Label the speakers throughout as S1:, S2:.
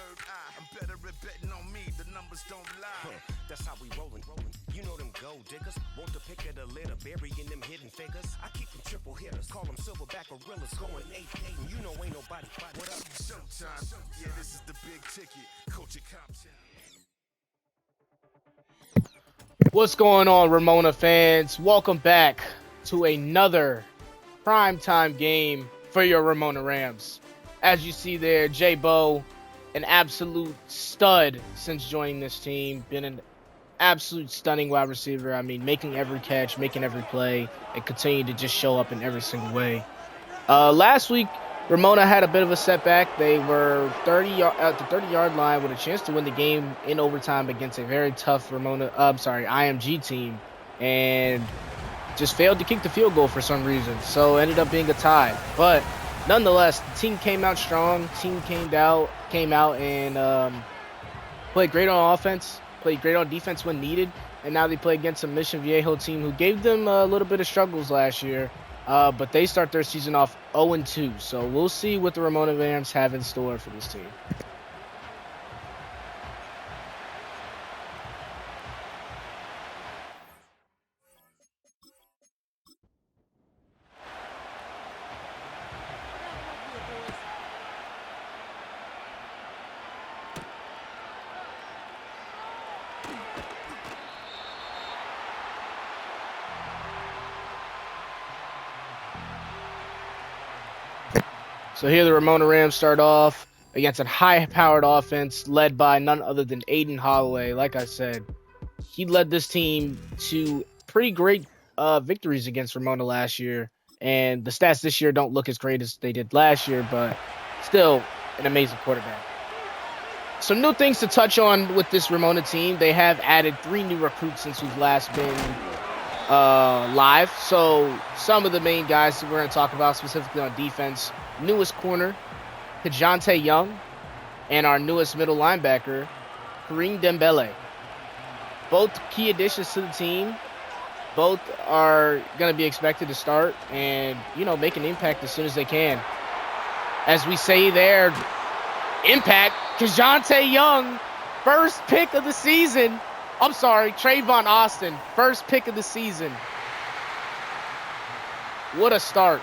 S1: third eye. I'm better at betting on me, the numbers don't lie.
S2: That's how we rollin'. You know them gold diggers. Want to pick of the litter, burying them hidden figures. I keep them triple hitters, call them silverback gorillas. Going 8-8, and you know ain't nobody.
S1: What up? Showtime. Yeah, this is the big ticket. Culture Compton.
S3: What's going on, Ramona fans? Welcome back to another primetime game for your Ramona Rams. As you see there, J-Bo, an absolute stud since joining this team. Been an absolute stunning wide receiver. I mean, making every catch, making every play, and continue to just show up in every single way. Last week, Ramona had a bit of a setback. They were at the 30-yard line with a chance to win the game in overtime against a very tough IMG team, and just failed to kick the field goal for some reason. So ended up being a tie. But nonetheless, the team came out strong. Team came out and played great on offense, played great on defense when needed, and now they play against a Mission Viejo team who gave them a little bit of struggles last year. But they start their season off 0-2, so we'll see what the Ramona Rams have in store for this team. So here the Ramona Rams start off against a high-powered offense led by none other than Aiden Holloway. Like I said, he led this team to pretty great victories against Ramona last year. And the stats this year don't look as great as they did last year, but still an amazing quarterback. Some new things to touch on with this Ramona team. They have added 3 new recruits since we've last been live. So some of the main guys that we're going to talk about specifically on defense: newest corner, Kajante Young, and our newest middle linebacker, Kareem Dembele. Both key additions to the team. Both are going to be expected to start and, make an impact as soon as they can. As we say there, impact. Kajante Young, first pick of the season. I'm sorry, Trayvon Austin, first pick of the season. What a start.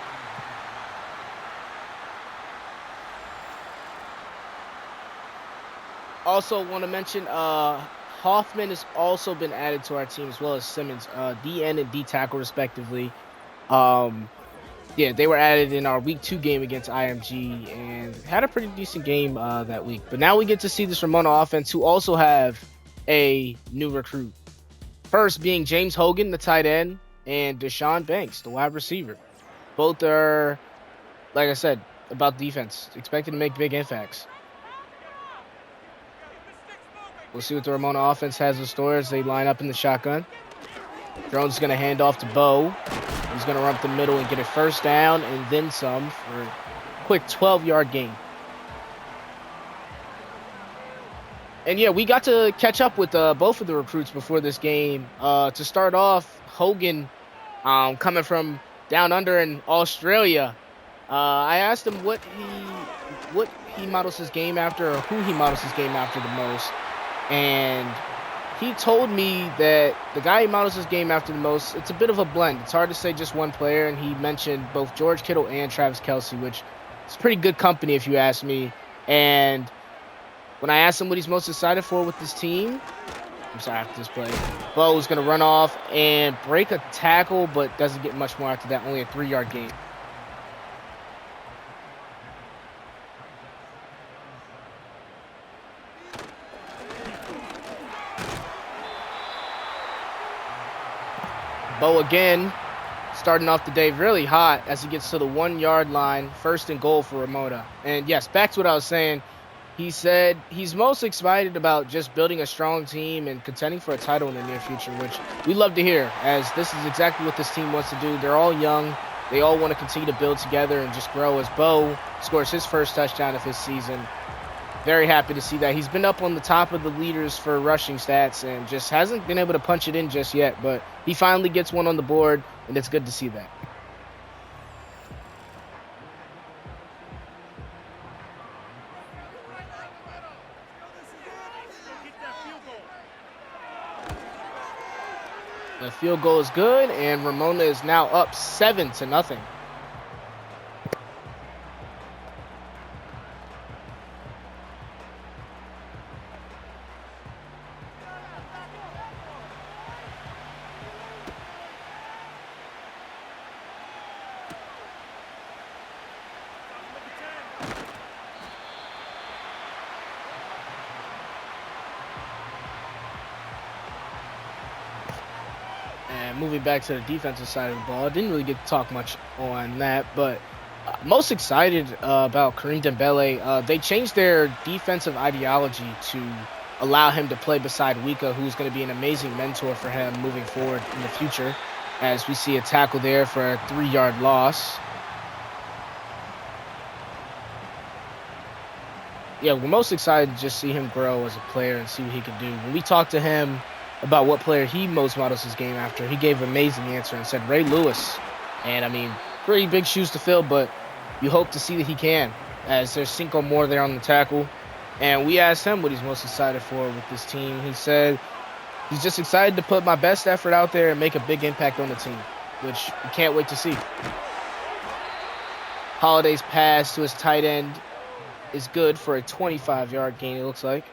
S3: Also want to mention Hoffman has also been added to our team, as well as Simmons, DN and D tackle respectively. They were added in our week 2 game against IMG and had a pretty decent game that week. But now we get to see this Ramona offense, who also have a new recruit. First being James Hogan, the tight end, and Deshaun Banks, the wide receiver. Both are, like I said, about defense, expected to make big impacts. We'll see what the Ramona offense has in store as they line up in the shotgun. Drone's going to hand off to Bo. He's going to run up the middle and get a first down and then some for a quick 12-yard gain. And yeah, we got to catch up with both of the recruits before this game. To start off, Hogan, coming from down under in Australia, I asked him what he models his game after, or who he models his game after the most. And he told me that the guy he models his game after the most, it's a bit of a blend. It's hard to say just one player, and he mentioned both George Kittle and Travis Kelce, which is pretty good company if you ask me. And when I asked him what he's most excited for with this team, after this play, Bo is going to run off and break a tackle, but doesn't get much more after that, only a 3-yard gain. Bo again, starting off the day really hot as he gets to the 1-yard line, first and goal for Ramona. And yes, back to what I was saying, he said he's most excited about just building a strong team and contending for a title in the near future, which we love to hear, as this is exactly what this team wants to do. They're all young. They all want to continue to build together and just grow, as Bo scores his first touchdown of his season. Very happy to see that. He's been up on the top of the leaders for rushing stats and just hasn't been able to punch it in just yet, but he finally gets one on the board, and it's good to see that. The field goal is good, and Ramona is now up 7-0. And moving back to the defensive side of the ball, didn't really get to talk much on that, but most excited about Kareem Dembele. They changed their defensive ideology to allow him to play beside Wika, who's going to be an amazing mentor for him moving forward in the future, as we see a tackle there for a 3-yard loss. Yeah, we're most excited to just see him grow as a player and see what he can do. When we talked to him about what player he most models his game after, he gave an amazing answer and said Ray Lewis. And I mean, pretty big shoes to fill, but you hope to see that he can, as there's Cinco more there on the tackle. And we asked him what he's most excited for with this team. He said he's just excited to put my best effort out there and make a big impact on the team, which we can't wait to see. Holiday's pass to his tight end is good for a 25-yard gain, it looks like.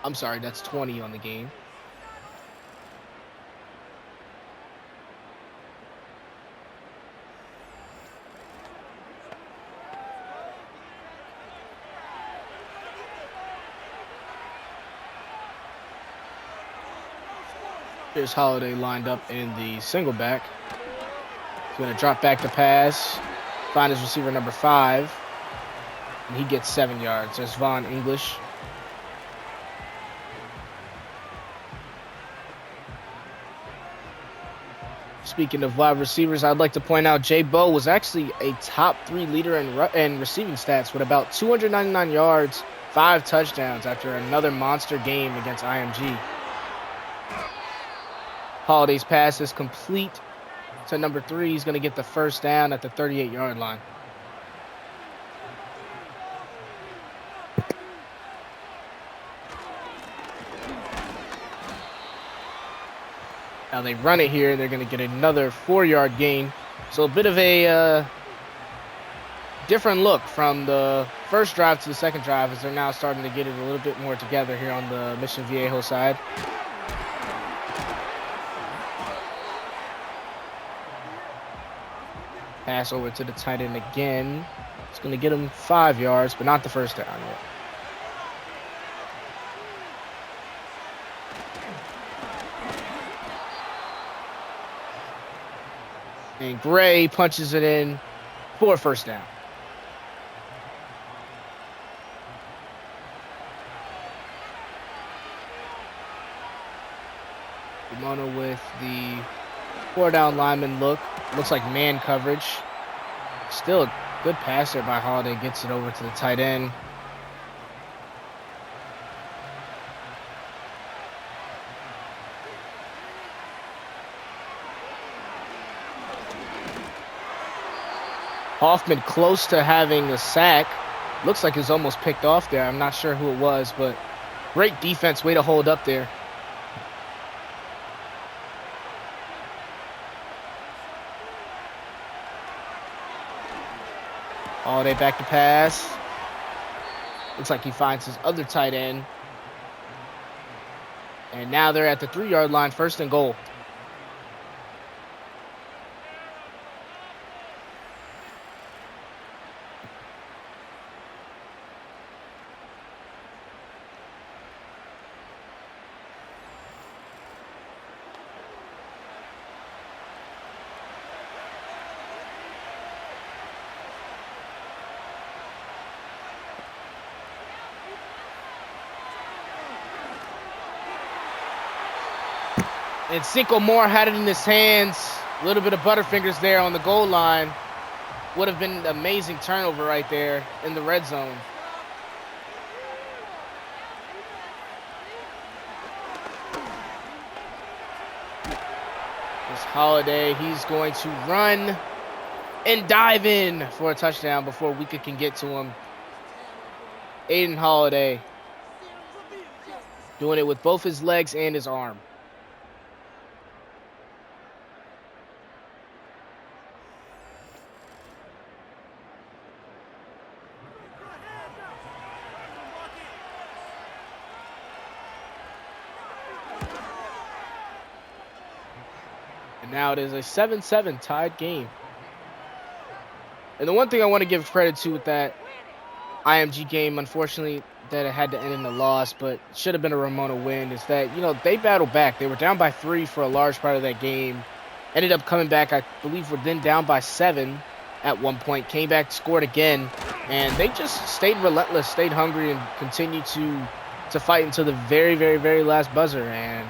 S3: I'm sorry, that's 20 on the game. Here's Holiday lined up in the single back. He's going to drop back the pass, find his receiver number 5, and he gets 7 yards. There's Von English. Speaking of wide receivers, I'd like to point out Jay Bowe was actually a top 3 leader in receiving stats with about 299 yards, 5 touchdowns after another monster game against IMG. Holiday's pass is complete to number 3. He's going to get the first down at the 38-yard line. Now they run it here. They're going to get another 4-yard gain. So a bit of a different look from the first drive to the second drive, as they're now starting to get it a little bit more together here on the Mission Viejo side. Pass over to the tight end again. It's going to get him 5 yards, but not the first down yet. And Gray punches it in for a first down. Ramona with the 4-down lineman look. Looks like man coverage. Still a good pass there by Holiday. Gets it over to the tight end. Hoffman close to having a sack. Looks like he's almost picked off there. I'm not sure who it was, but great defense. Way to hold up there. Holiday back to pass. Looks like he finds his other tight end. And now they're at the 3-yard line, 1st and goal. And Cinco Moore had it in his hands. A little bit of butterfingers there on the goal line. Would have been an amazing turnover right there in the red zone. This Holiday, he's going to run and dive in for a touchdown before Wika can get to him. Aiden Holiday doing it with both his legs and his arm. Now it is a 7-7 tied game. And the one thing I want to give credit to with that IMG game, unfortunately, that it had to end in a loss, but should have been a Ramona win, is that, they battled back. They were down by 3 for a large part of that game. Ended up coming back, I believe, were then down by 7 at one point. Came back, scored again, and they just stayed relentless, stayed hungry, and continued to fight until the very, very, very last buzzer. And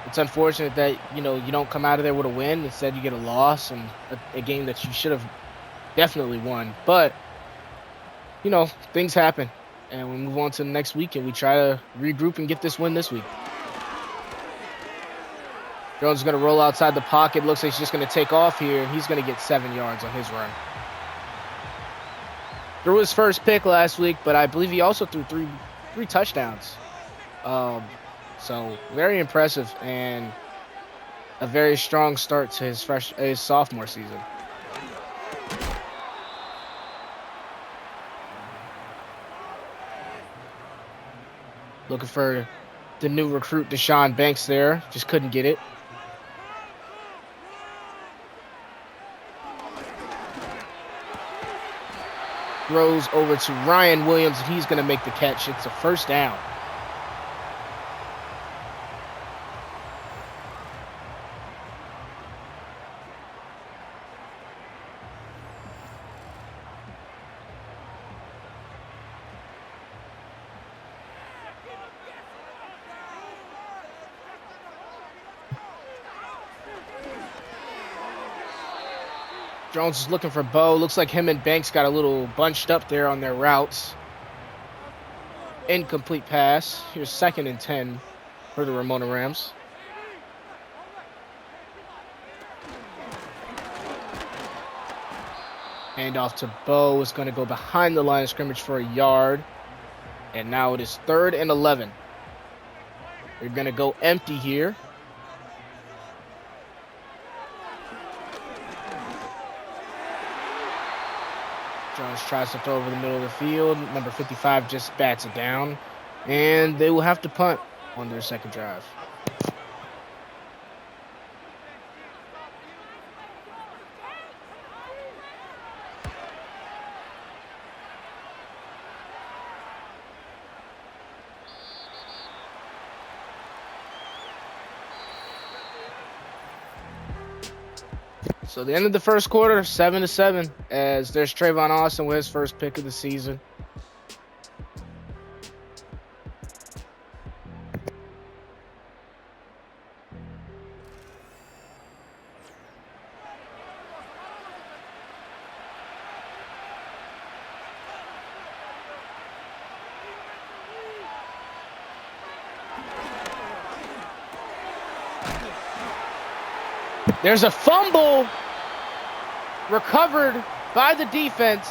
S3: it's unfortunate that, you don't come out of there with a win. Instead, you get a loss and a game that you should have definitely won. But, things happen. And we move on to the next week, and we try to regroup and get this win this week. Jones is going to roll outside the pocket. Looks like he's just going to take off here, and he's going to get 7 yards on his run. Threw his first pick last week, but I believe he also threw three touchdowns. So very impressive and a very strong start to his sophomore season. Looking for the new recruit, Deshaun Banks there. Just couldn't get it. Throws over to Ryan Williams, and he's going to make the catch. It's a first down. Jones is looking for Bo. Looks like him and Banks got a little bunched up there on their routes. Incomplete pass. Here's 2nd and 10 for the Ramona Rams. Hand off to Bo. Is going to go behind the line of scrimmage for a yard. And now it is 3rd and 11. They're going to go empty here. Jones tries to throw over the middle of the field. Number 55 just bats it down. And they will have to punt on their second drive. So the end of the first quarter, 7-7, as there's Trayvon Austin with his first pick of the season. There's a fumble recovered by the defense.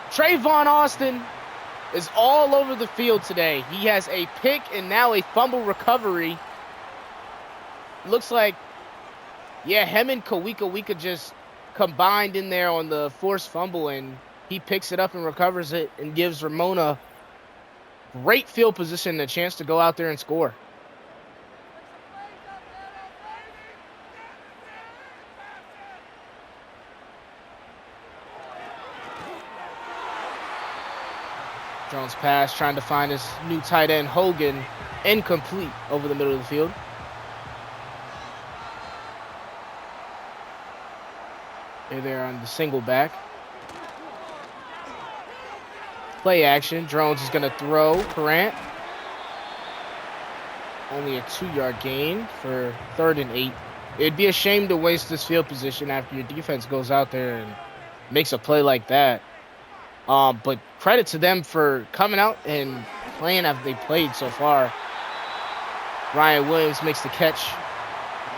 S3: Trayvon Austin is all over the field today. He has a pick and now a fumble recovery. Looks like, him and Kawika just combined in there on the forced fumble, and he picks it up and recovers it and gives Ramona great field position and a chance to go out there and score. Jones pass, trying to find his new tight end, Hogan, incomplete over the middle of the field. They're there on the single back. Play action. Jones is going to throw. Perrant. Only a 2-yard gain for 3rd and 8. It'd be a shame to waste this field position after your defense goes out there and makes a play like that. But credit to them for coming out and playing as they played so far. Ryan Williams makes the catch.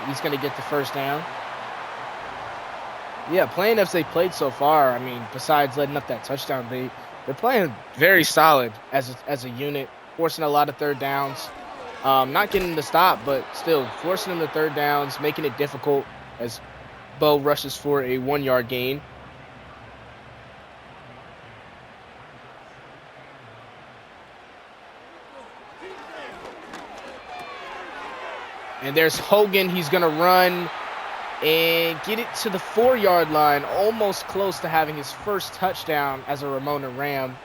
S3: He's going to get the first down. Yeah, playing as they played so far, I mean, besides letting up that touchdown, they're playing very solid as a unit, forcing a lot of third downs. Not getting the stop, but still forcing them to third downs, making it difficult as Bo rushes for a 1-yard gain. And there's Hogan. He's going to run and get it to the 4-yard line, almost close to having his first touchdown as a Ramona Ram.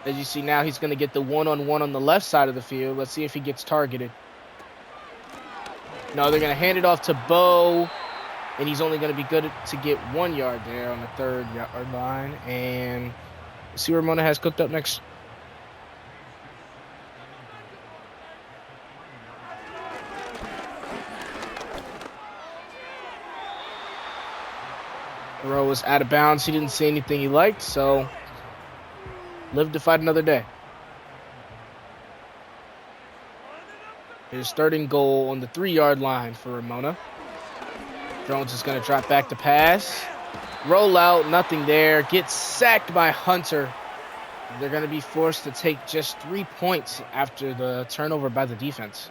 S3: As you see now, he's going to get the one-on-one on the left side of the field. Let's see if he gets targeted. No, they're going to hand it off to Bo, and he's only going to be good to get 1 yard there on the 3rd-yard line. And let's see what Ramona has cooked up next. Throw was out of bounds. He didn't see anything he liked, so live to fight another day. Here's 3rd and goal on the 3-yard line for Ramona. Jones is going to drop back to pass. Roll out, nothing there. Gets sacked by Hunter. They're going to be forced to take just 3 points after the turnover by the defense.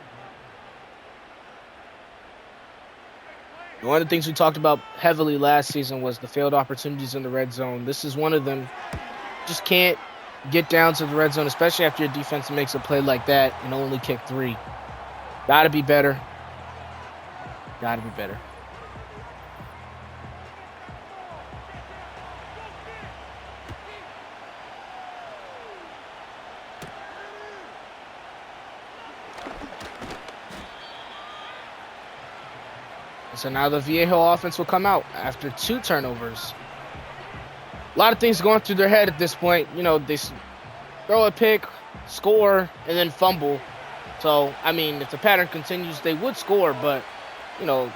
S3: One of the things we talked about heavily last season was the failed opportunities in the red zone. This is one of them. Just can't get down to the red zone, especially after your defense makes a play like that and only kick 3. Gotta be better. Gotta be better. So now the Viejo offense will come out after 2 turnovers. A lot of things going through their head at this point. You know, they throw a pick, score, and then fumble. So, I mean, if the pattern continues, they would score, but, you know,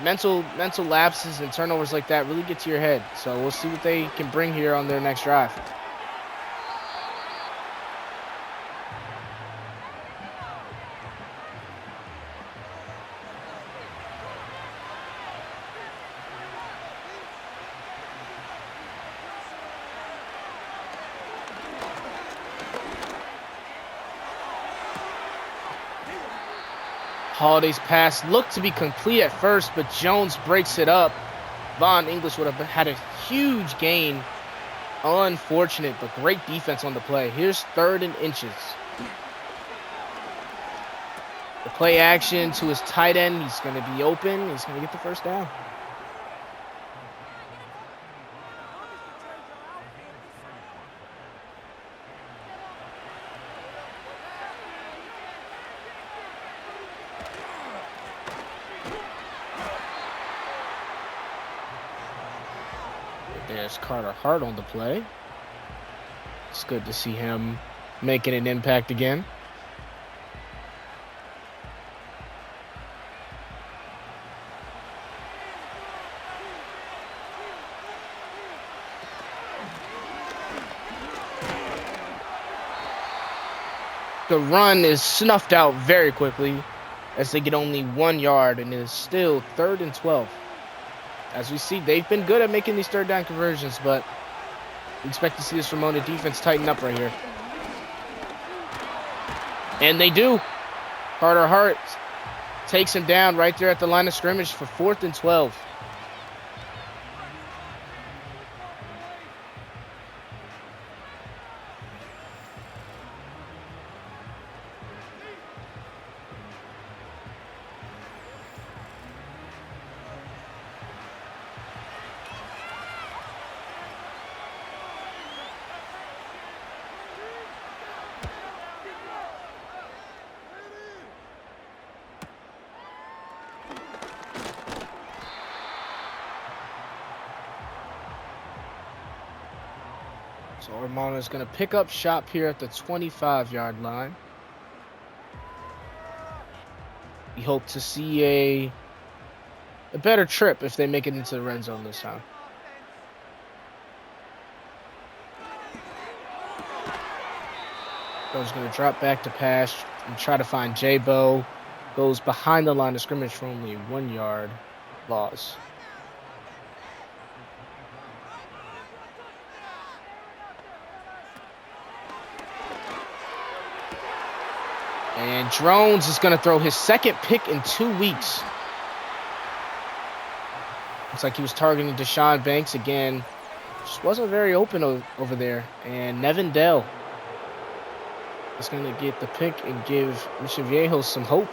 S3: mental lapses and turnovers like that really get to your head. So we'll see what they can bring here on their next drive. Holiday's pass looked to be complete at first, but Jones breaks it up. Von English would have had a huge gain. Unfortunate, but great defense on the play. Here's 3rd and inches. The play action to his tight end. He's going to be open. He's going to get the first down. There's Carter Hart on the play. It's good to see him making an impact again. The run is snuffed out very quickly as they get only 1 yard, and it is still 3rd and 12. As we see, they've been good at making these 3rd down conversions, but we expect to see this Ramona defense tighten up right here. And they do. Carter Hart takes him down right there at the line of scrimmage for 4th and 12. So Ramona is going to pick up shop here at the 25-yard line. We hope to see a better trip if they make it into the red zone this time. Go's going to drop back to pass and try to find J-Bo. Goes behind the line of scrimmage for only 1 yard loss. And Drones is going to throw his 2nd pick in 2 weeks. Looks like he was targeting Deshaun Banks again. Just wasn't very open over there. And Nevin Dell is going to get the pick and give Mission Viejo some hope.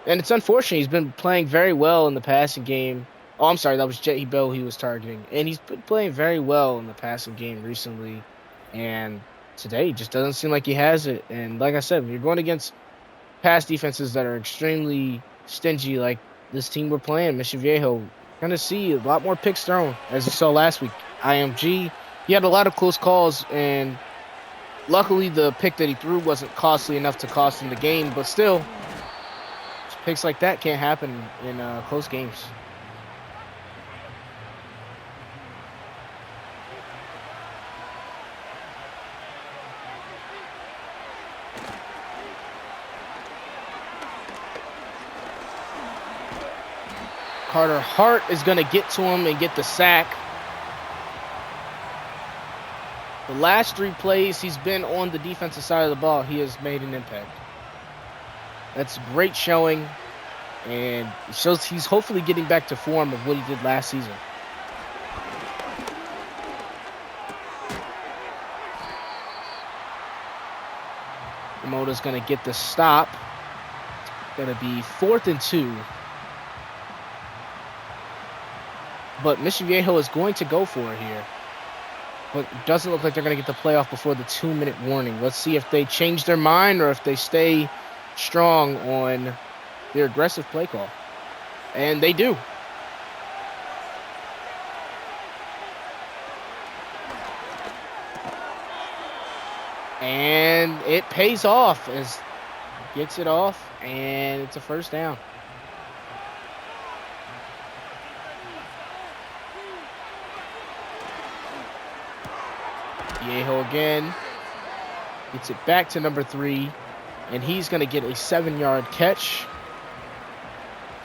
S3: And it's unfortunate. He's been playing very well in the passing game. Oh, I'm sorry. That was Jet Bell he was targeting. And he's been playing very well in the passing game recently. And today just doesn't seem like he has it. And like I said, when you're going against pass defenses that are extremely stingy like this team we're playing, Mission Viejo, you're going to see a lot more picks thrown, as you saw last week. IMG, he had a lot of close calls, and luckily the pick that he threw wasn't costly enough to cost him the game. But still, picks like that can't happen in close games. Carter Hart is going to get to him and get the sack. The last 3 plays he's been on the defensive side of the ball, he has made an impact. That's great showing, and it shows he's hopefully getting back to form of what he did last season. Ramona's going to get the stop. It's going to be 4th and 2. But Mission Viejo is going to go for it here. But it doesn't look like they're going to get the playoff before the 2-minute warning. Let's see if they change their mind or if they stay strong on their aggressive play call. And they do. And it pays off as he gets it off, and it's a first down. Viejo again gets it back to number 3, and he's going to get a 7-yard catch.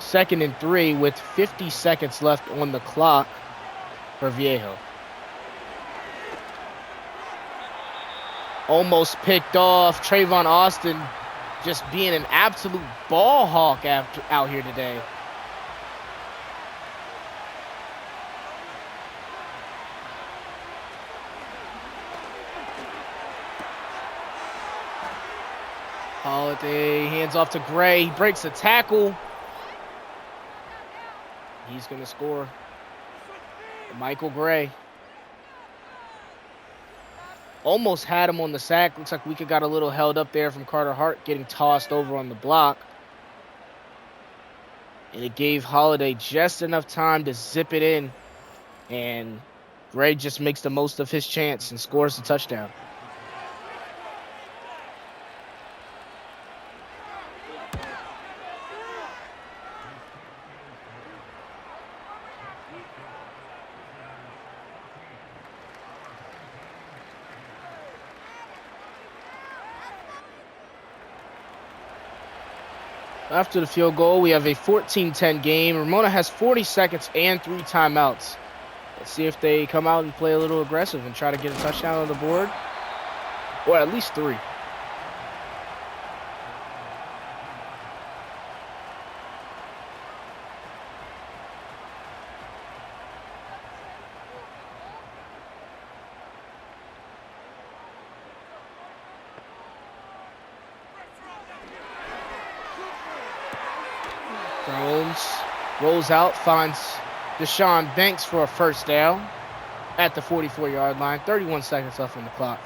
S3: 2nd and 3 with 50 seconds left on the clock for Viejo. Almost picked off. Trayvon Austin just being an absolute ball hawk out here today. Holiday hands off to Gray. He breaks a tackle. He's going to score. Michael Gray. Almost had him on the sack. Looks like Wika got a little held up there from Carter Hart getting tossed over on the block. And it gave Holiday just enough time to zip it in. And Gray just makes the most of his chance and scores the touchdown. After the field goal, we have a 14-10 game. Ramona has 40 seconds and 3 timeouts. Let's see if they come out and play a little aggressive and try to get a touchdown on the board. Or at least 3. Jones rolls out, finds Deshaun Banks for a first down at the 44-yard line. 31 seconds left on the clock.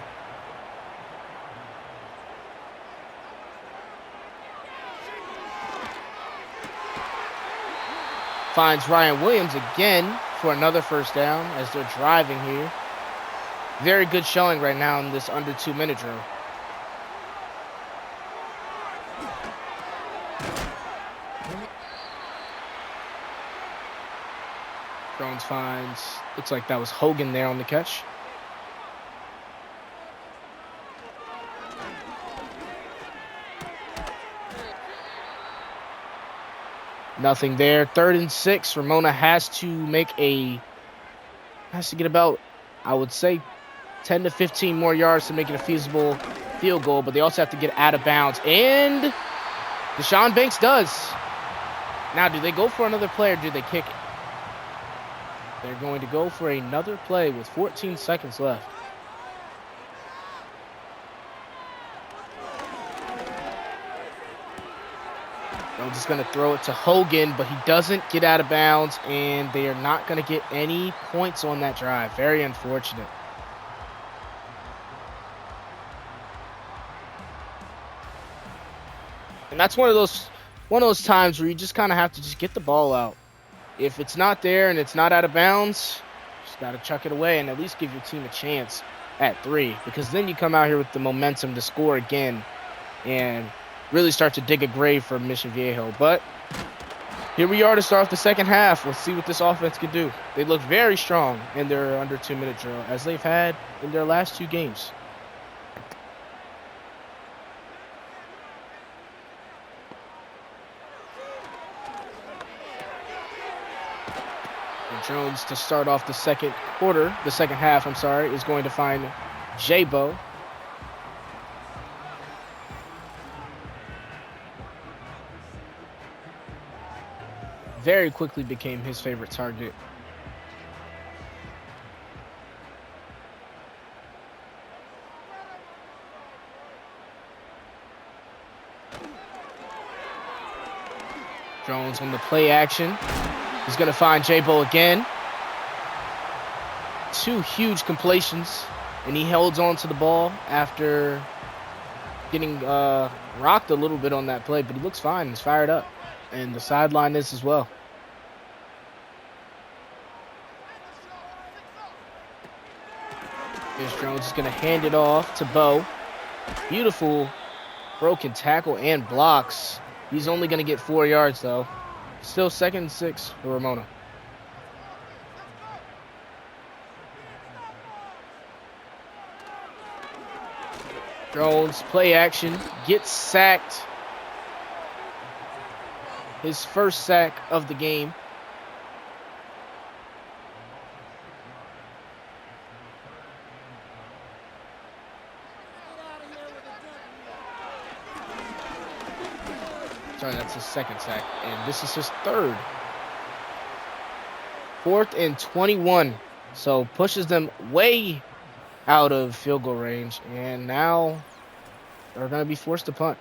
S3: Finds Ryan Williams again for another first down as they're driving here. Very good showing right now in this under 2-minute drill. Jones finds, looks like that was Hogan there on the catch. Nothing there. 3rd and 6. Ramona has to get about, I would say, 10 to 15 more yards to make it a feasible field goal, but they also have to get out of bounds. And Deshaun Banks does. Now, do they go for another play or do they kick it? They're going to go for another play with 14 seconds left. Jones is going to throw it to Hogan, but he doesn't get out of bounds, and they are not going to get any points on that drive. Very unfortunate. And that's one of those times where you just kind of have to just get the ball out. If it's not there and it's not out of bounds, just got to chuck it away and at least give your team a chance at 3, because then you come out here with the momentum to score again and really start to dig a grave for Mission Viejo. But here we are to start off the second half. Let's see what this offense can do. They look very strong in their under 2-minute drill, as they've had in their last 2 games. And Jones, to start off the second half, is going to find Jabo. Very quickly became his favorite target. Jones on the play action. He's going to find Jabo again. 2 huge completions, and he holds on to the ball after getting rocked a little bit on that play, but he looks fine. He's fired up. And the sideline is as well. Here's Jones is going to hand it off to Bo. Beautiful broken tackle and blocks. He's only going to get 4 yards, though. Still 2nd and 6 for Ramona. Jones, play action, gets sacked. His first sack of the game. Sorry, that's his 2nd sack. And this is his 3rd. 4th and 21. So pushes them way out of field goal range. And now they're going to be forced to punt.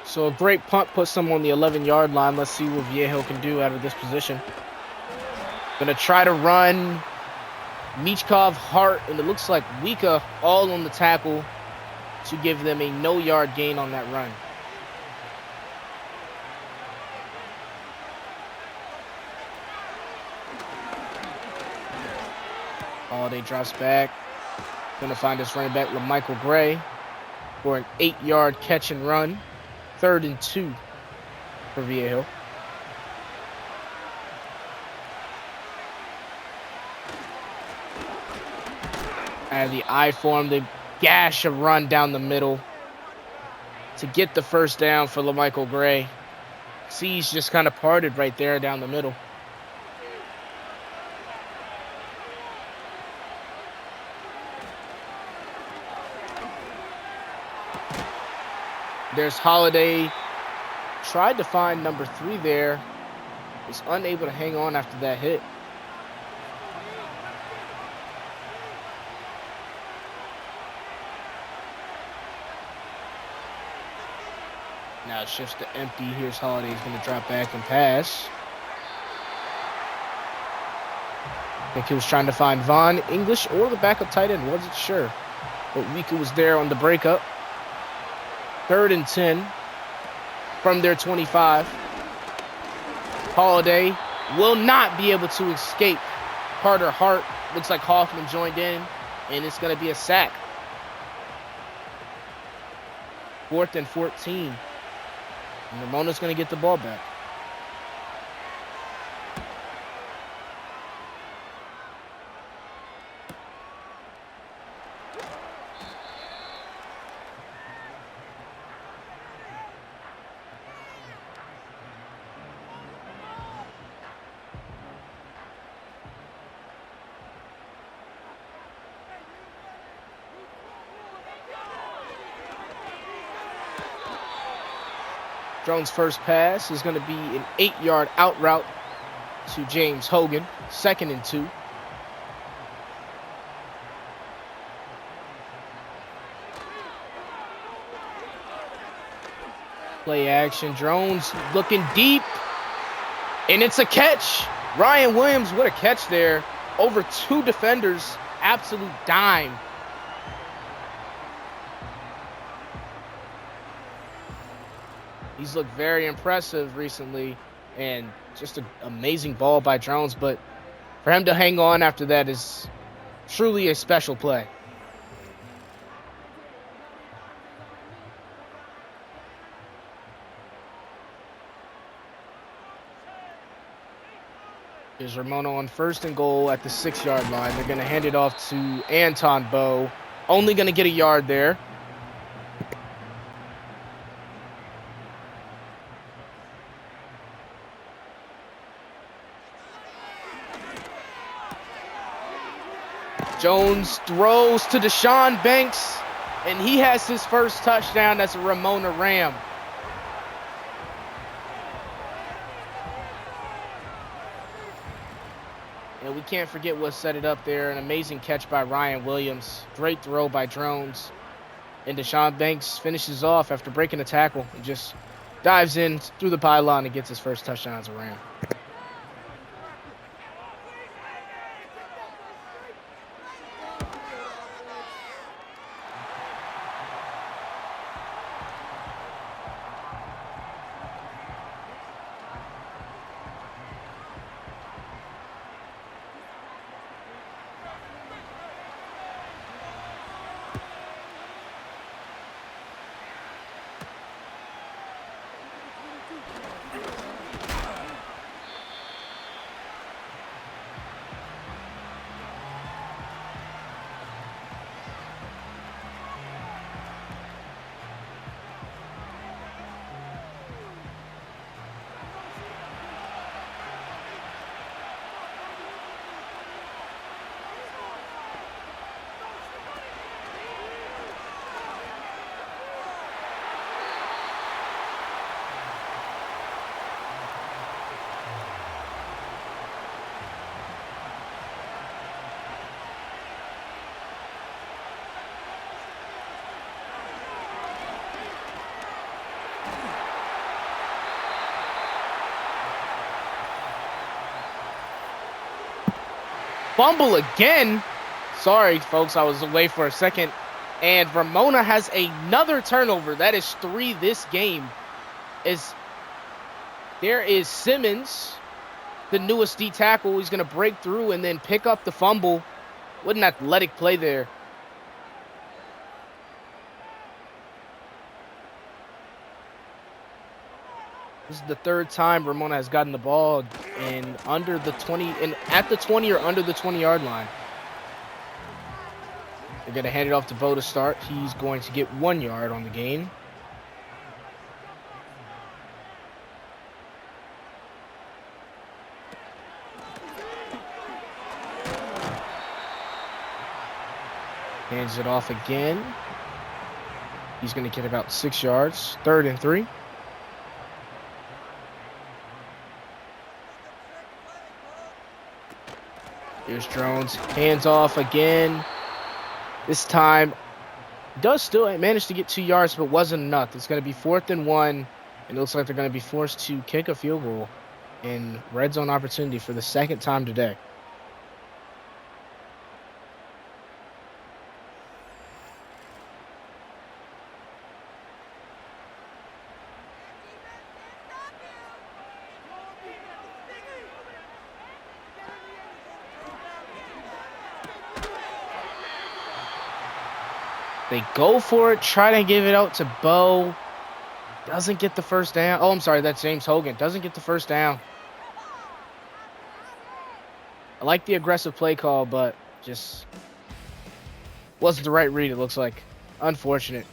S3: So a great punt puts them on the 11-yard line. Let's see what Viejo can do out of this position. Gonna try to run. Michkov, Hart, and it looks like Wika all on the tackle to give them a no-yard gain on that run. Holiday drops back. Gonna find his running back, LaMichael Gray, for an 8-yard catch and run. 3rd and 2 for Viejo. And the I form, they gash a run down the middle to get the first down for LaMichael Gray. Seas just kind of parted right there down the middle. There's Holiday. Tried to find number 3 there. Was unable to hang on after that hit. Now it shifts to empty. Here's Holiday. He's going to drop back and pass. I think he was trying to find Von English or the backup tight end. Wasn't sure. But Wika was there on the breakup. 3rd and 10 from their 25. Holiday will not be able to escape Carter Hart. Looks like Hoffman joined in, and it's going to be a sack. 4th and 14. And Ramona's going to get the ball back. Drone's first pass is going to be an 8-yard out route to James Hogan. 2nd and 2. Play action. Drones looking deep. And it's a catch. Ryan Williams, what a catch there. Over 2 defenders. Absolute dime. He's looked very impressive recently. And just an amazing ball by Drones. But for him to hang on after that is truly a special play. Here's Ramona on 1st and goal at the 6-yard line. They're going to hand it off to Anton Bowe. Only going to get a yard there. Jones throws to Deshaun Banks, and he has his first touchdown. That's a Ramona Ram. And we can't forget what set it up there. An amazing catch by Ryan Williams. Great throw by Drones. And Deshaun Banks finishes off after breaking a tackle and just dives in through the pylon and gets his first touchdown as a Ram. Fumble again. Sorry, folks, I was away for a second. And Ramona has another turnover. That is 3 this game. There is Simmons, the newest D tackle. He's going to break through and then pick up the fumble. What an athletic play there. This is the 3rd time Ramona has gotten the ball in under the 20 and at the 20 or under the 20-yard line. They're going to hand it off to Bowe to start. He's going to get 1 yard on the gain. Hands it off again. He's going to get about 6 yards. 3rd and 3. Here's Drones. Hands off again. This time, does still manage to get 2 yards, but wasn't enough. It's going to be 4th and 1. And it looks like they're going to be forced to kick a field goal in red zone opportunity for the 2nd time today. They go for it, try to give it out to Bowe. Doesn't get the first down. Oh, I'm sorry, that's James Hogan. Doesn't get the first down. I like the aggressive play call, but just wasn't the right read, it looks like. Unfortunate.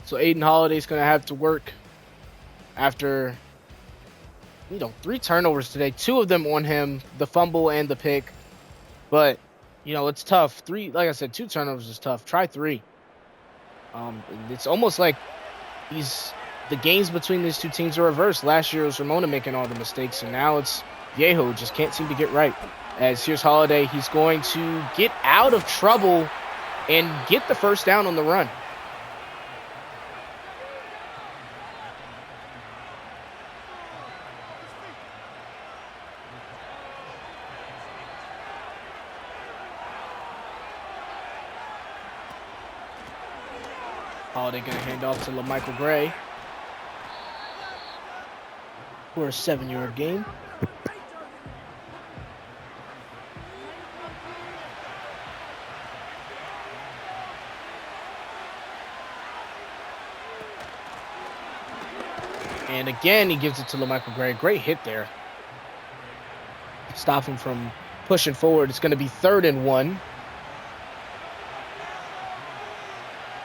S3: So Aiden Holliday's going to have to work after, 3 turnovers today. 2 of them on him, the fumble and the pick. But it's tough. 3, like I said, 2 turnovers is tough. Try 3. It's almost like the games between these two teams are reversed. Last year it was Ramona making all the mistakes, and now it's Viejo who just can't seem to get right. As here's Holiday, he's going to get out of trouble and get the first down on the run. Holiday going to hand off to LaMichael Gray for a 7-yard gain. And again, he gives it to LaMichael Gray. Great hit there. Stop him from pushing forward. It's going to be 3rd and 1.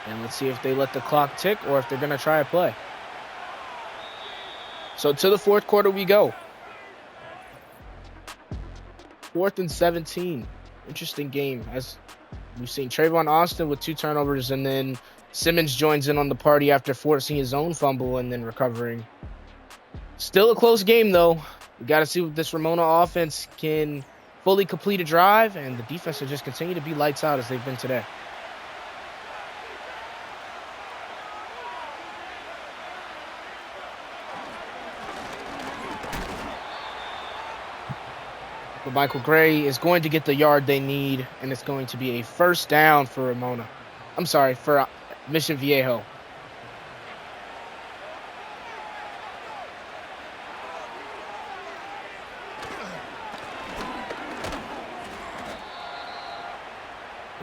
S3: And let's see if they let the clock tick or if they're going to try a play. So to the 4th quarter we go. 4th and 17. Interesting game. As we've seen Trayvon Austin with 2 turnovers, and then Simmons joins in on the party after forcing his own fumble and then recovering. Still a close game, though. We got to see if this Ramona offense can fully complete a drive, and the defense will just continue to be lights out as they've been today. But Michael Gray is going to get the yard they need, and it's going to be a first down for Ramona. I'm sorry, for Mission Viejo.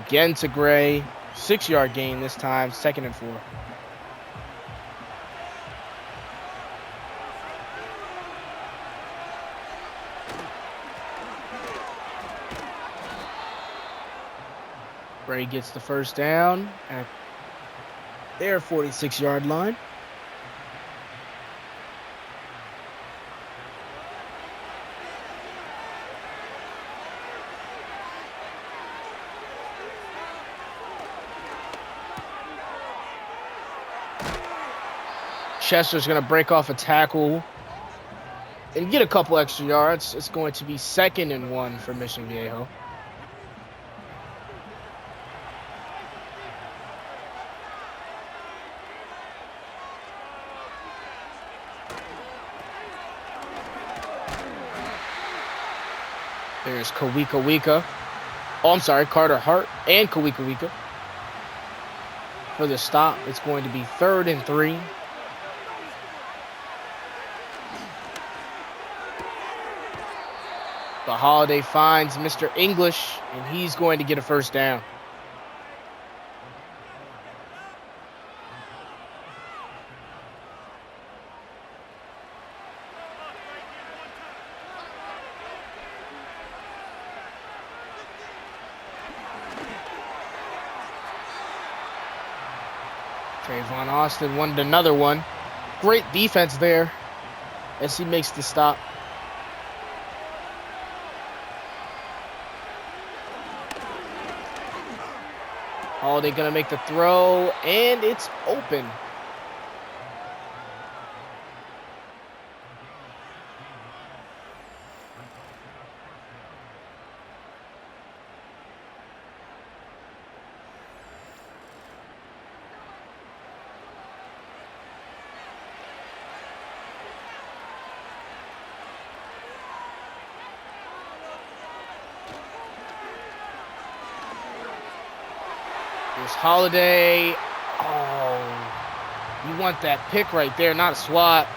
S3: Again to Gray. 6-yard gain this time, 2nd and 4. Gray gets the first down at their 46-yard line. Chester's going to break off a tackle and get a couple extra yards. It's going to be 2nd and 1 for Mission Viejo. There's Kawika. Oh, I'm sorry, Carter Hart and Kawika. For the stop, it's going to be 3rd and 3. The Holiday finds Mr. English, and he's going to get a first down. Trayvon Austin wanted another one. Great defense there as he makes the stop. Holiday going to make the throw, and it's open. There's Holiday. Oh, you want that pick right there, not a swat.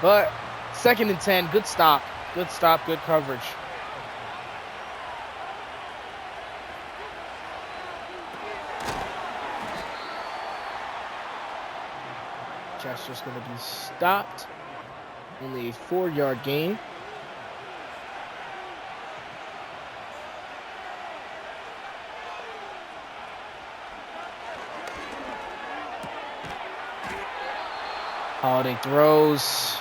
S3: But 2nd and 10, good stop. Good stop, good coverage. Chester's going to be stopped. Only a 4-yard gain. Holiday throws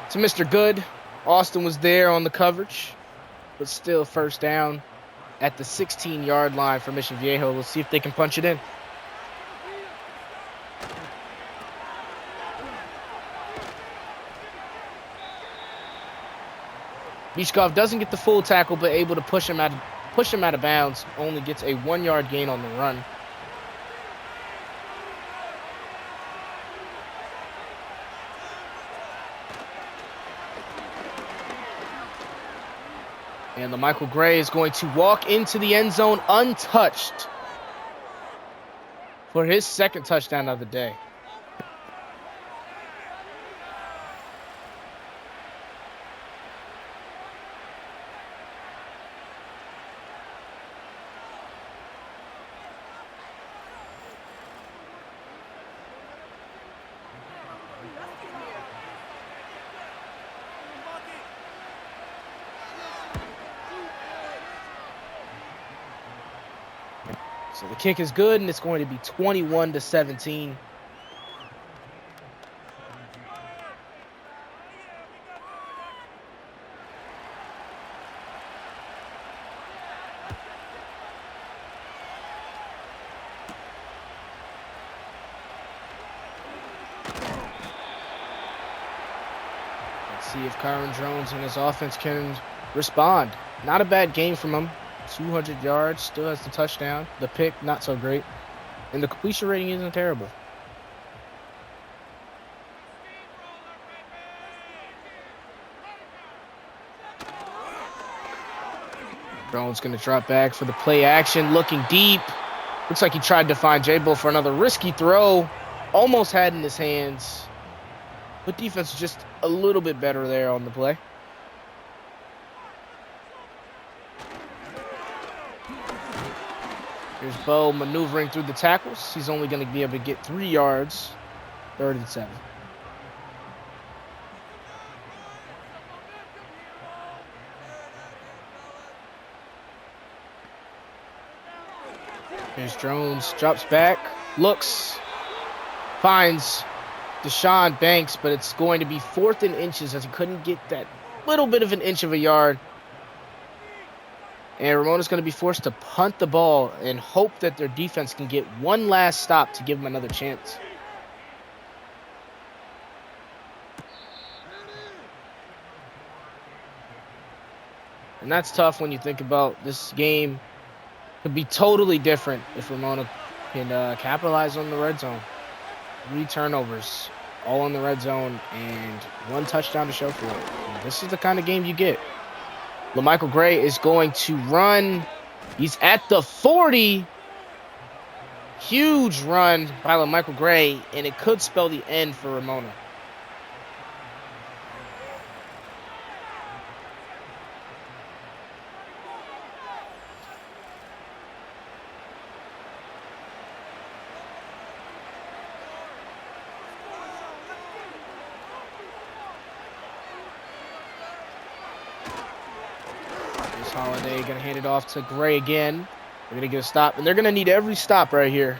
S3: to Mr. Good. Austin was there on the coverage, but still first down at the 16-yard line for Mission Viejo. Let's see if they can punch it in. Mishkov doesn't get the full tackle, but able to push him out of bounds. Only gets a 1-yard gain on the run. And LaMichael Gray is going to walk into the end zone untouched for his second touchdown of the day. So the kick is good, and it's going to be 21-17. Let's see if Kyron Jones and his offense can respond. Not a bad game from him. 200 yards, still has the touchdown. The pick, not so great. And the completion rating isn't terrible. Jones going to drop back for the play action, looking deep. Looks like he tried to find J-Bo for another risky throw. Almost had in his hands. But defense just a little bit better there on the play. Here's Bo maneuvering through the tackles. He's only going to be able to get 3 yards. 3rd and 7. Here's Jones. Drops back. Looks. Finds Deshaun Banks, but it's going to be 4th and inches as he couldn't get that little bit of an inch of a yard. And Ramona's going to be forced to punt the ball and hope that their defense can get one last stop to give them another chance. And that's tough when you think about this game. Could be totally different if Ramona can capitalize on the red zone. 3 turnovers, all in the red zone, and 1 touchdown to show for it. And this is the kind of game you get. LaMichael Gray is going to run. He's at the 40. Huge run by LaMichael Gray, and it could spell the end for Ramona. Holiday going to hand it off to Gray again. They're going to get a stop, and they're going to need every stop right here.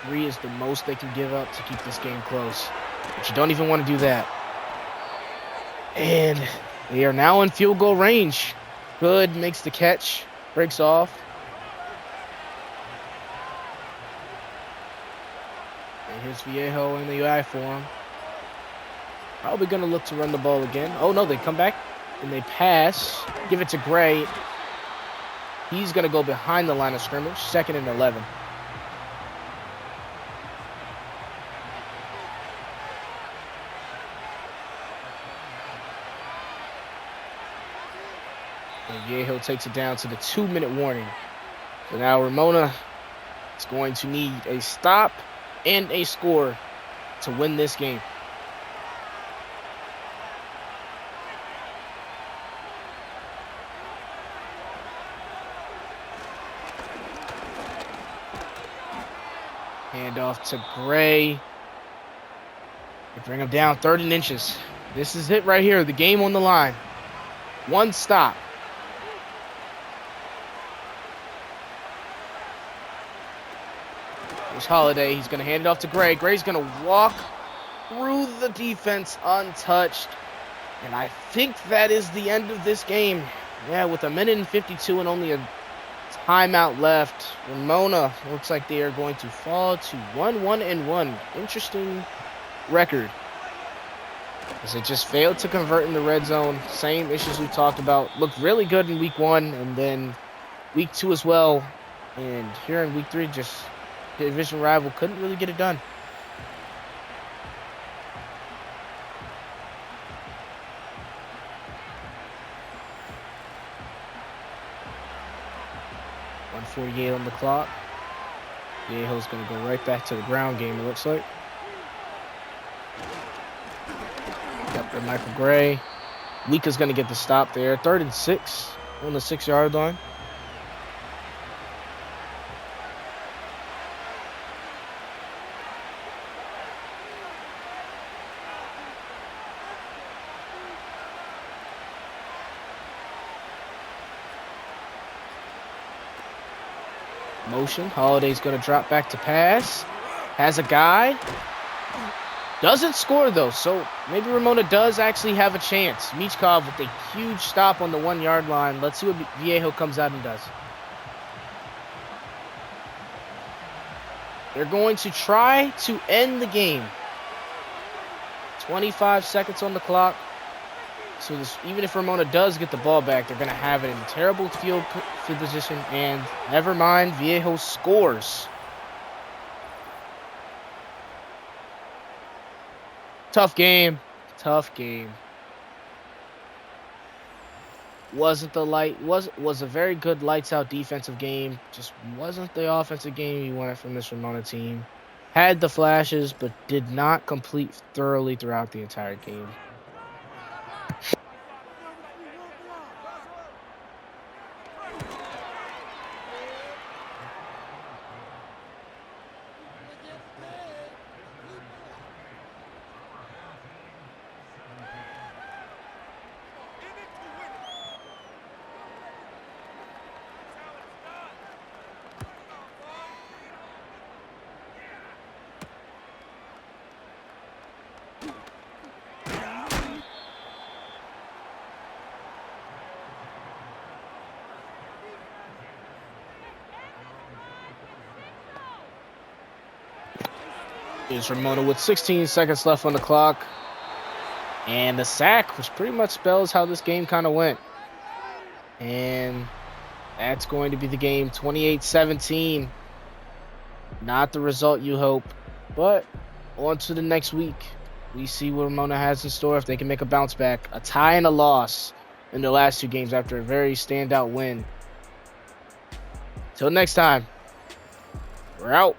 S3: Three is the most they can give up to keep this game close. But you don't even want to do that. And they are now in field goal range. Good, makes the catch, breaks off. And here's Viejo in the eye for him. Probably going to look to run the ball again. Oh, no, they come back and they pass. Give it to Gray. He's going to go behind the line of scrimmage. 2nd and 11. And Viejo takes it down to the 2-minute warning. So now Ramona is going to need a stop and a score to win this game. Hand off to Gray. They bring him down 3rd and inches. This is it right here. The game on the line. One stop. There's Holiday. He's going to hand it off to Gray. Gray's going to walk through the defense untouched. And I think that is the end of this game. Yeah, with 1:52 and only a Timeout left. Ramona looks like they are going to fall to 1-1-1. Interesting record, as they just failed to convert in the red zone. Same issues we talked about. Looked really good in week 1 and then week 2 as well. And here in week 3, just the division rival couldn't really get it done. .148 on the clock. Viejo's going to go right back to the ground game, it looks like. Yep, there, Michael Gray. Lika's going to get the stop there. 3rd and 6 on the 6-yard line. Motion. Holiday's going to drop back to pass. Has a guy. Doesn't score, though, so maybe Ramona does actually have a chance. Michkov with a huge stop on the 1-yard line. Let's see what Viejo comes out and does. They're going to try to end the game. 25 seconds on the clock. So even if Ramona does get the ball back, they're going to have it in terrible field position. And never mind, Viejo scores. Tough game. Tough game. Was a very good lights out defensive game. Just wasn't the offensive game you wanted from this Ramona team. Had the flashes, but did not complete thoroughly throughout the entire game. Here's Ramona with 16 seconds left on the clock. And the sack, which pretty much spells how this game kind of went. And that's going to be the game. 28-17. Not the result you hope. But on to the next week. We see what Ramona has in store if they can make a bounce back. A tie and a loss in their last 2 games after a very standout win. Till next time, we're out.